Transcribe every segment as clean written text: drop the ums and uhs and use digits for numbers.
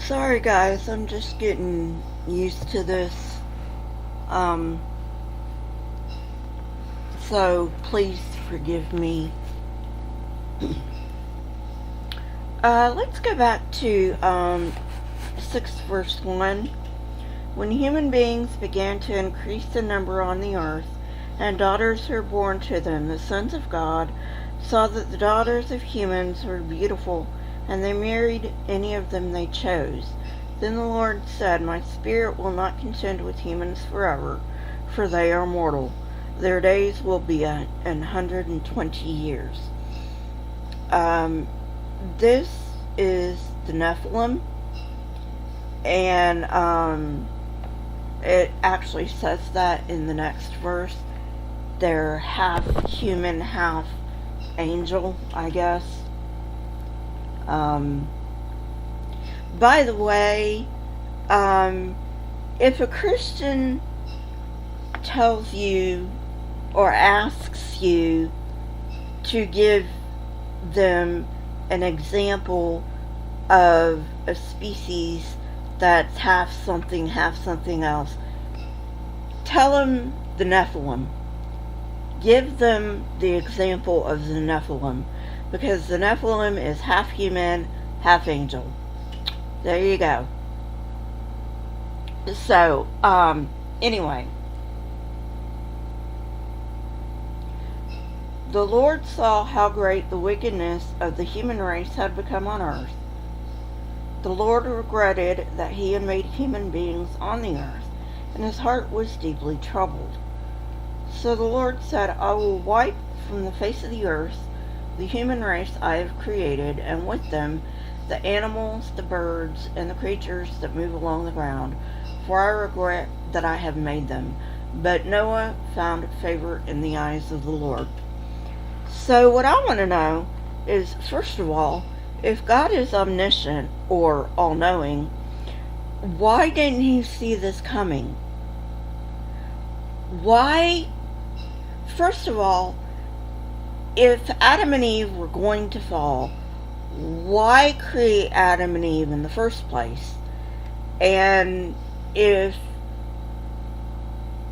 Sorry guys, I'm just getting used to this. Um, so please forgive me. Let's go back to 6 verse 1. When human beings began to increase in number on the earth, and daughters were born to them, the sons of God saw that the daughters of humans were beautiful, and they married any of them they chose. Then the Lord said, My spirit will not contend with humans forever, for they are mortal. Their days will be 120 years. This is the Nephilim, and it actually says that in the next verse. They're half human, half angel, I guess. By the way, if a Christian tells you or asks you to give them an example of a species that's half something else, tell them the Nephilim. Give them the example of the Nephilim, because the Nephilim is half human, half angel. There you go. So, anyway. The Lord saw how great the wickedness of the human race had become on earth. The Lord regretted that he had made human beings on the earth, and his heart was deeply troubled. So the Lord said, I will wipe from the face of the earth the human race I have created, and with them the animals, the birds, and the creatures that move along the ground, for I regret that I have made them. But Noah found favor in the eyes of the Lord. So what I want to know is, first of all, if God is omniscient or all-knowing, why didn't he see this coming? Why, first of all, if Adam and Eve were going to fall, why create Adam and Eve in the first place? And if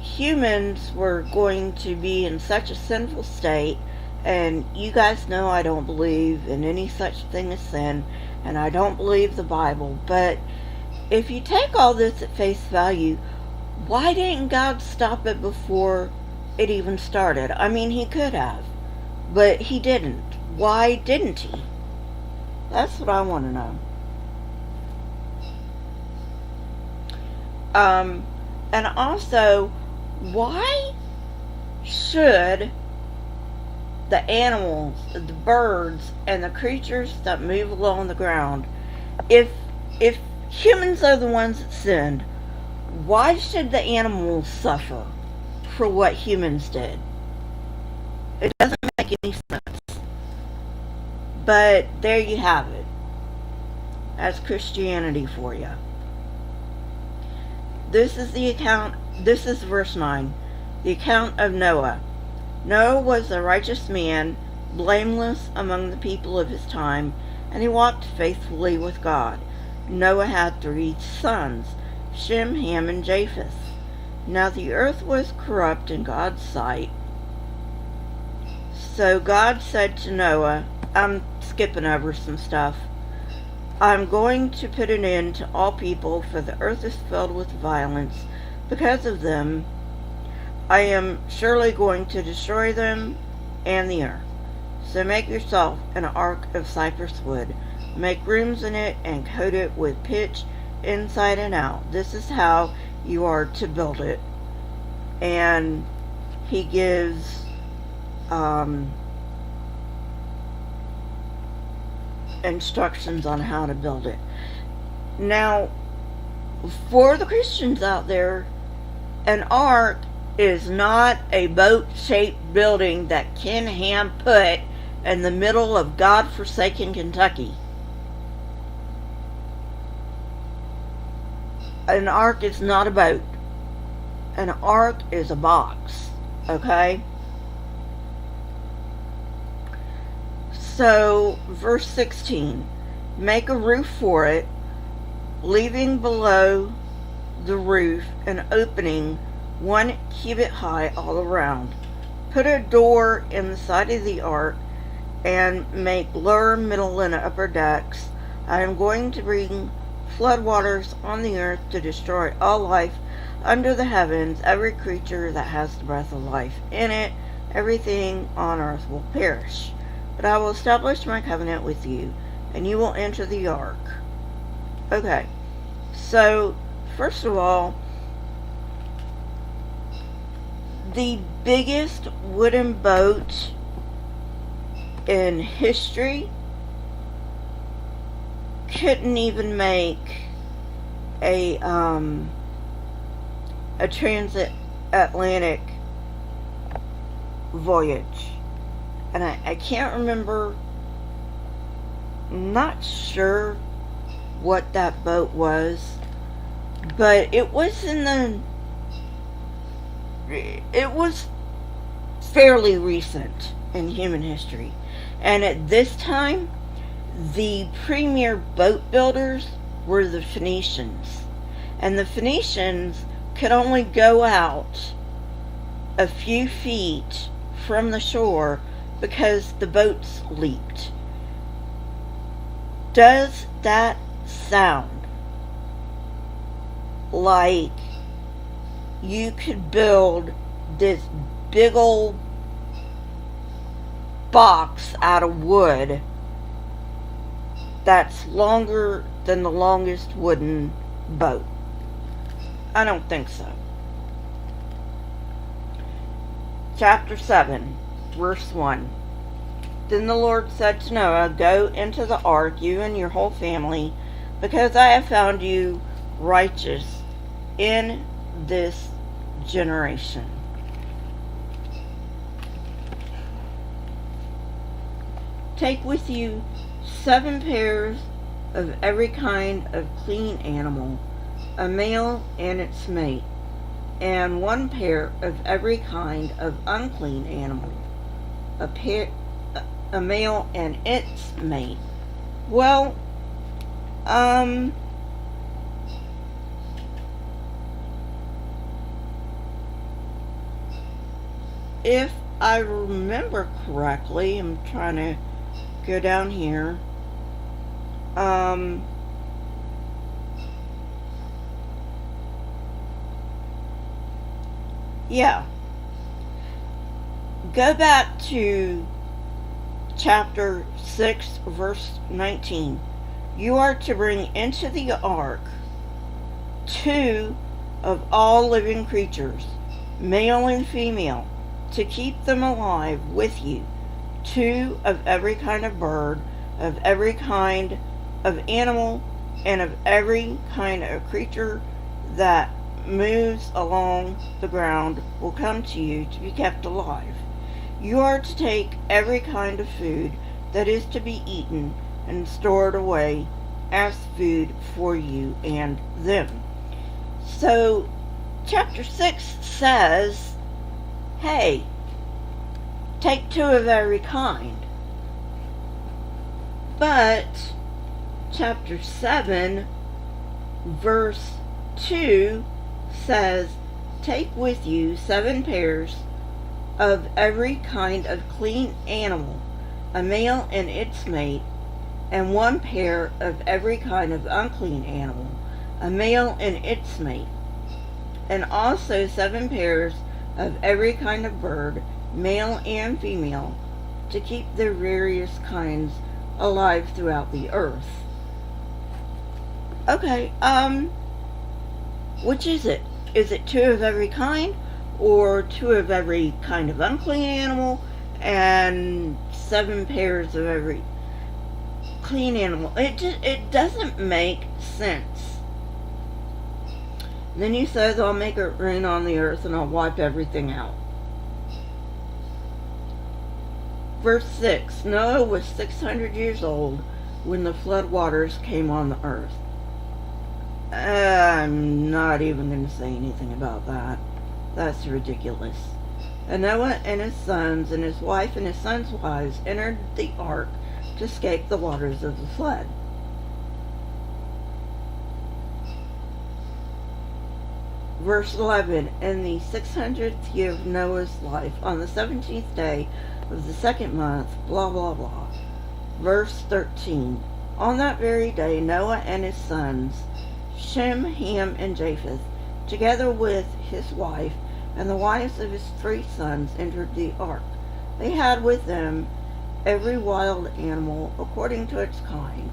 humans were going to be in such a sinful state, and you guys know I don't believe in any such thing as sin, and I don't believe the Bible, but if you take all this at face value, why didn't God stop it before it even started? I mean, he could have, but he didn't. Why didn't he? That's what I want to know. And also, why should the animals, the birds, and the creatures that move along the ground, if humans are the ones that sinned, why should the animals suffer for what humans did? It doesn't make any sense. But there you have it. That's Christianity for you. This is the account, this is verse 9. The account of Noah. Noah was a righteous man, blameless among the people of his time, and he walked faithfully with God. Noah had 3 sons, Shem, Ham, and Japheth. Now the earth was corrupt in God's sight. So God said to Noah, I'm skipping over some stuff, I'm going to put an end to all people, for the earth is filled with violence because of them. I am surely going to destroy them and the earth. So make yourself an ark of cypress wood. Make rooms in it and coat it with pitch inside and out. This is how you are to build it. And he gives instructions on how to build it. Now, for the Christians out there, an ark is not a boat-shaped building that Ken Ham put in the middle of God-forsaken Kentucky. An ark is not a boat. An ark is a box, okay? So, verse 16, make a roof for it, leaving below the roof an opening 1 cubit high all around. Put a door in the side of the ark and make lower, middle, and upper decks. I am going to bring floodwaters on the earth to destroy all life under the heavens. Every creature that has the breath of life in it, everything on earth will perish. But I will establish my covenant with you, and you will enter the ark. Okay, so first of all, the biggest wooden boat in history couldn't even make a transatlantic voyage. And I can't remember, not sure what that boat was, but it was fairly recent in human history. And at this time, the premier boat builders were the Phoenicians. And the Phoenicians could only go out a few feet from the shore because the boats leaked. Does that sound like you could build this big old box out of wood that's longer than the longest wooden boat? I don't think so. Chapter 7, verse 1. Then the Lord said to Noah, go into the ark, you and your whole family, because I have found you righteous in this generation. Take with you 7 pairs of every kind of clean animal, a male and its mate, and 1 pair of every kind of unclean animal, a male and its mate. Well, if I remember correctly, I'm trying to go down here. Yeah. Go back to chapter 6, verse 19. You are to bring into the ark 2 of all living creatures, male and female, to keep them alive with you. 2 of every kind of bird, of every kind of animal, and of every kind of creature that moves along the ground will come to you to be kept alive. You are to take every kind of food that is to be eaten and stored away as food for you and them. So, chapter 6 says, hey, take 2 of every kind. But chapter 7, verse 2 says, take with you 7 pairs of every kind of clean animal, a male and its mate, and 1 pair of every kind of unclean animal, a male and its mate, and also 7 pairs of every kind of bird, male and female, to keep their various kinds alive throughout the earth. Okay, which is it? Is it 2 of every kind, or 2 of every kind of unclean animal, and 7 pairs of every clean animal? It doesn't make sense. Then he says, I'll make it rain on the earth and I'll wipe everything out. Verse 6, Noah was 600 years old when the flood waters came on the earth. I'm not even going to say anything about that. That's ridiculous. And Noah and his sons and his wife and his sons' wives entered the ark to escape the waters of the flood. Verse 11, in the 600th year of Noah's life, on the 17th day of the second month, blah, blah, blah. Verse 13, on that very day, Noah and his sons, Shem, Ham, and Japheth, together with his wife and the wives of his 3 sons, entered the ark. They had with them every wild animal according to its kind.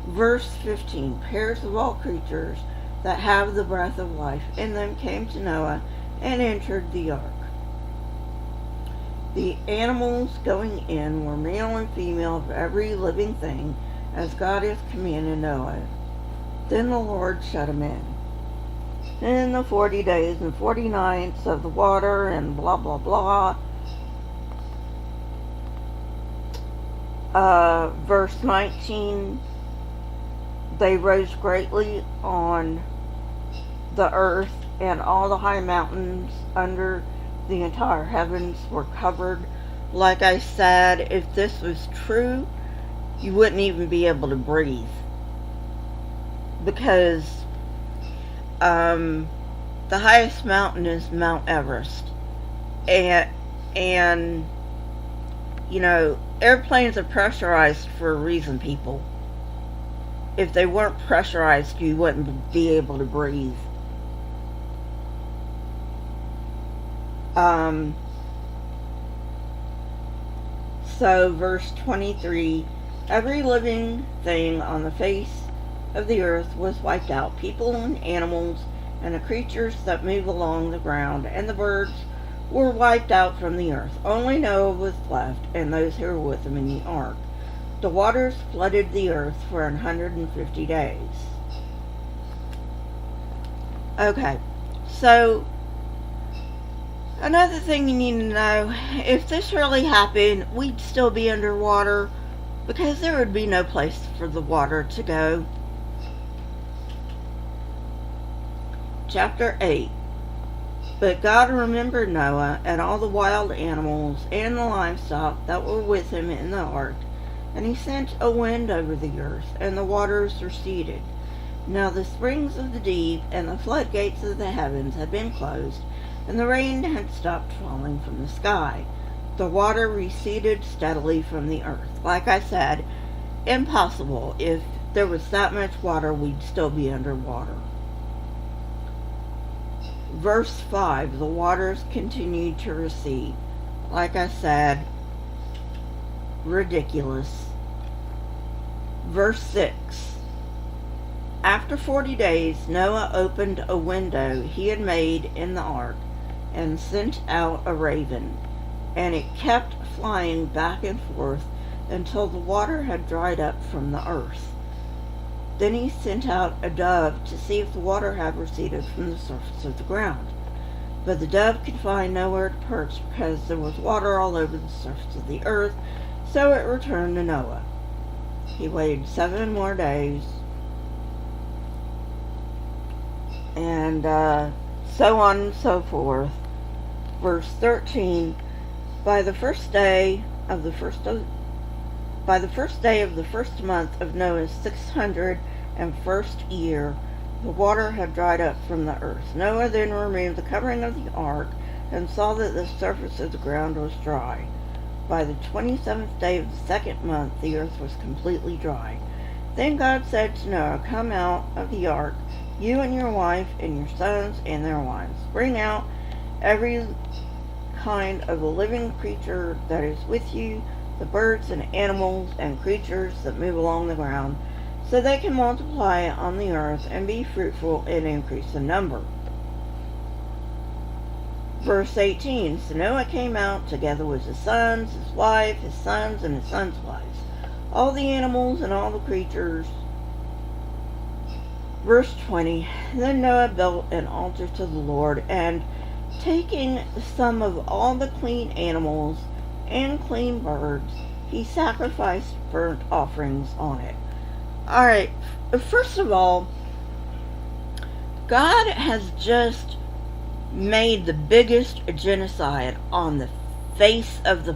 Verse 15, pairs of all creatures that have the breath of life in them came to Noah and entered the ark. The animals going in were male and female of every living thing, as God has commanded Noah. Then the Lord shut him in. In the 40 days and 40 nights of the water and blah, blah, blah. Verse 19, they rose greatly on the earth, and all the high mountains under the entire heavens were covered. Like I said, if this was true, you wouldn't even be able to breathe. Because the highest mountain is Mount Everest. And you know, airplanes are pressurized for a reason, people. If they weren't pressurized, you wouldn't be able to breathe. So verse 23, every living thing on the face of the earth was wiped out, people and animals and the creatures that move along the ground, and the birds were wiped out from the earth. Only Noah was left, and those who were with him in the ark. The waters flooded the earth for 150 days. Okay, so another thing you need to know, if this really happened, we'd still be underwater because there would be no place for the water to go. Chapter 8. But God remembered Noah and all the wild animals and the livestock that were with him in the ark, and he sent a wind over the earth, and the waters receded. Now the springs of the deep and the floodgates of the heavens had been closed, and the rain had stopped falling from the sky. The water receded steadily from the earth. Like I said, impossible. If there was that much water, we'd still be underwater. Verse 5, the waters continued to recede. Like I said, ridiculous. Verse 6, after 40 days, Noah opened a window he had made in the ark and sent out a raven, and it kept flying back and forth until the water had dried up from the earth. Then he sent out a dove to see if the water had receded from the surface of the ground. But the dove could find nowhere to perch because there was water all over the surface of the earth, so it returned to Noah. He waited 7 more days, and so on and so forth. Verse 13, by the first day of the first month of Noah's 601st year, the water had dried up from the earth. Noah then removed the covering of the ark and saw that the surface of the ground was dry. By the 27th day of the second month, the earth was completely dry. Then God said to Noah, come out of the ark, you and your wife and your sons and their wives. Bring out every kind of a living creature that is with you, the birds and animals and creatures that move along the ground, so they can multiply on the earth and be fruitful and increase in number. Verse 18, so Noah came out together with his sons, his wife, his sons, and his sons' wives, all the animals and all the creatures. Verse 20, then Noah built an altar to the Lord, and taking some of all the clean animals and clean birds, he sacrificed burnt offerings on it. Alright, first of all, God has just made the biggest genocide on the face of the